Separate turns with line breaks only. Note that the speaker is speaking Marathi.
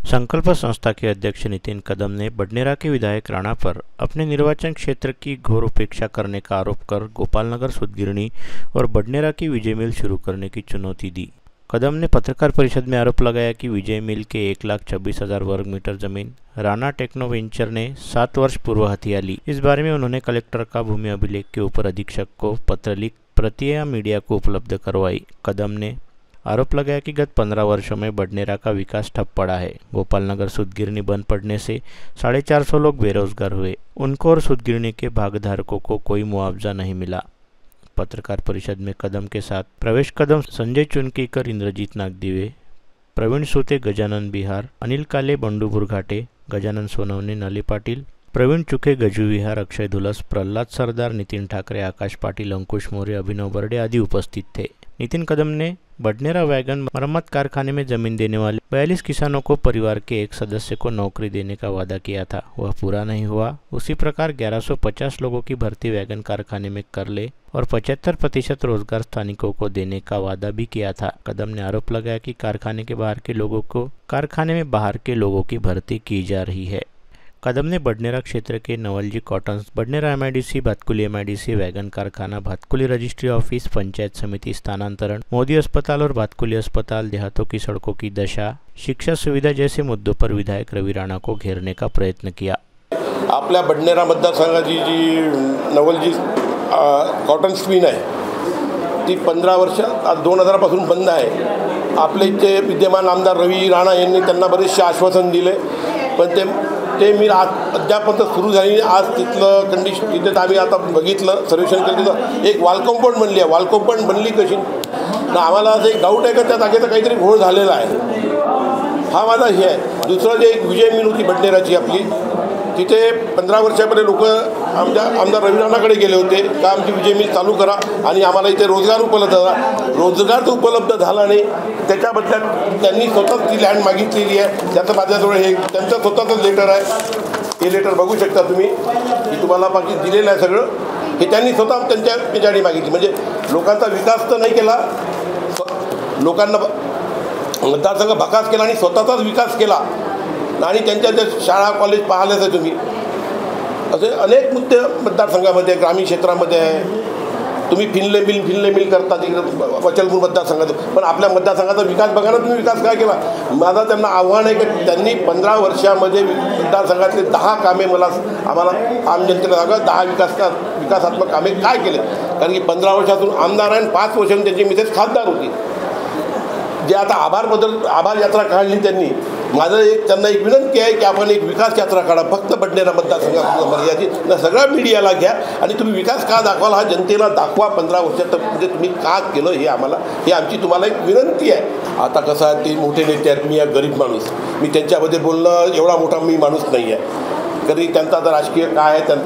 संकल्प संस्था के अध्यक्ष नितिन कदम ने बडनेरा के विधायक राणा पर अपने निर्वाचन क्षेत्र की घोर उपेक्षा करने का आरोप कर गोपालनगर सूतगिरणी और बडनेरा की विजय मिल शुरू करने की चुनौती दी। कदम ने पत्रकार परिषद में आरोप लगाया कि विजय मिल के 1,26,000 वर्ग मीटर जमीन राणा टेक्नो वेंचर ने 7 वर्ष पूर्व हथिया ली। इस बारे में उन्होंने कलेक्टर का भूमि अभिलेख के ऊपर अधीक्षक को पत्र लिख प्रतियां मीडिया को उपलब्ध करवाई। कदम ने आरोप लगाया कि गत 15 वर्षों में बडनेरा का विकास ठप पड़ा है। गोपालनगर सूतगिरणी बंद पड़ने से 450 लोग बेरोजगार हुए। उनको और सूतगिरणी के भागधारकों को कोई मुआवजा नहीं मिला। पत्रकार परिषद में कदम के साथ प्रवेश कदम, संजय चुनकीकर, इंद्रजीत नागदिवे, प्रवीण सूते, गजानन बिहार, अनिल काले, बंडू बुरघाटे, गजानन सोनवणे, नली पाटिल, प्रवीण चुके, गजू विहार, अक्षय धुलस, प्रहलाद सरदार, नितिन ठाकरे, आकाश पाटिल, अंकुश मौर्य, अभिनव बर्डे आदि उपस्थित थे। नितिन कदम ने बडनेरा वैगन मरम्मत कारखाने में जमीन देने वाले 42 किसानों को परिवार के एक सदस्य को नौकरी देने का वादा किया था, वह पूरा नहीं हुआ। उसी प्रकार 1150 लोगों की भर्ती वैगन कारखाने में कर ले और 75% रोजगार स्थानिकों को देने का वादा भी किया था। कदम ने आरोप लगाया कि कारखाने में बाहर के लोगों की भर्ती की जा रही है। कदम ने बडनेरा क्षेत्र के Navalji cottons, Badnera MIDC, Bhatkuli MIDC, wagon कारखाना, भातकुली रजिस्ट्री ऑफिस, पंचायत समिति स्थानांतरण, मोदी अस्पताल और भातकुली अस्पताल, देहातों की सड़कों की दशा, शिक्षा सुविधा जैसे मुद्दों पर विधायक रवि राणा को घेरने का प्रयत्न किया।
आपल्या बडनेरा मतदारसंघाची जी नवलजी कॉटन स्पिन आहे ती 15 वर्ष 2000 पासून बंद आहे। आपले इथे विद्यमान आमदार रवी राणा यांनी त्यांना बरेचसे आश्वासन दिले, पण ते मी अद्यापर्यंत सुरू झाली। आज तिथलं कंडिशन तिथे आम्ही आता बघितलं, सर्वेक्षण केलं, तिथं एक वॉल कंपाऊंड बनली आहे। वॉल कंपाऊंड बनली कशी ना आम्हाला असं एक डाऊट आहे का त्या जागेचा काहीतरी घोळ झालेला आहे, हा माझा हे आहे। दुसरं जे एक विजय मिल होती बडनेराची आपली, तिथे 15 वर्षापर्यंत लोक आमदार रवी राणाकडे गेले होते का आमची विजय मिल चालू करा आणि आम्हाला इथे रोजगार उपलब्ध झाला। रोजगार तर उपलब्ध झाला नाही, त्याच्याबद्दल त्यांनी स्वतःच ती लँड मागितलेली आहे। त्याचं माझ्याजवळ हे त्यांचं स्वतःचं लेटर आहे, हे लेटर बघू शकता तुम्ही, की तुम्हाला बाकी दिलेलं आहे सगळं। हे त्यांनी स्वतः त्यांच्यासाठी मागितली, म्हणजे लोकांचा विकास तर नाही केला, लोकांना मतदारसंघ भकास केला आणि स्वतःचाच विकास केला आणि त्यांच्या ज्या शाळा कॉलेज पाहिल्याच आहे तुम्ही, असे अनेक मुद्दे मतदारसंघामध्ये ग्रामीण क्षेत्रामध्ये आहे। तुम्ही फिनले मिल करता तिकडे वचलपूर मतदारसंघात, पण आपल्या मतदारसंघाचा विकास बघा ना तुम्ही, विकास काय केला। माझा त्यांना आव्हान आहे की त्यांनी 15 वर्षामध्ये मतदारसंघातले 10 कामे आम्हाला आम जनतेला सांगा, 10 विकासात्मक कामे काय केले। कारण की 15 वर्षातून आमदार आहे, 5 वर्षातून त्यांची मिसेस खासदार होती, जे आता आभार यात्रा काढली त्यांनी। माझं त्यांना एक विनंती आहे की आपण एक विकास यात्रा काढा, फक्त बडनेरा मतदारसंघात मर्यादित न, सगळ्या मीडियाला घ्या आणि तुम्ही विकास का दाखवाल हा जनतेला दाखवा। 15 वर्षात म्हणजे तुम्ही का केलं हे आमची तुम्हाला एक विनंती आहे। आता कसं आहे, ते मोठे नेते आहेत, मी गरीब माणूस, मी त्यांच्यामध्ये बोलणं एवढा मोठा मी माणूस नाही आहे, तरी त्यांचा आता राजकीय काय आहे त्यांचं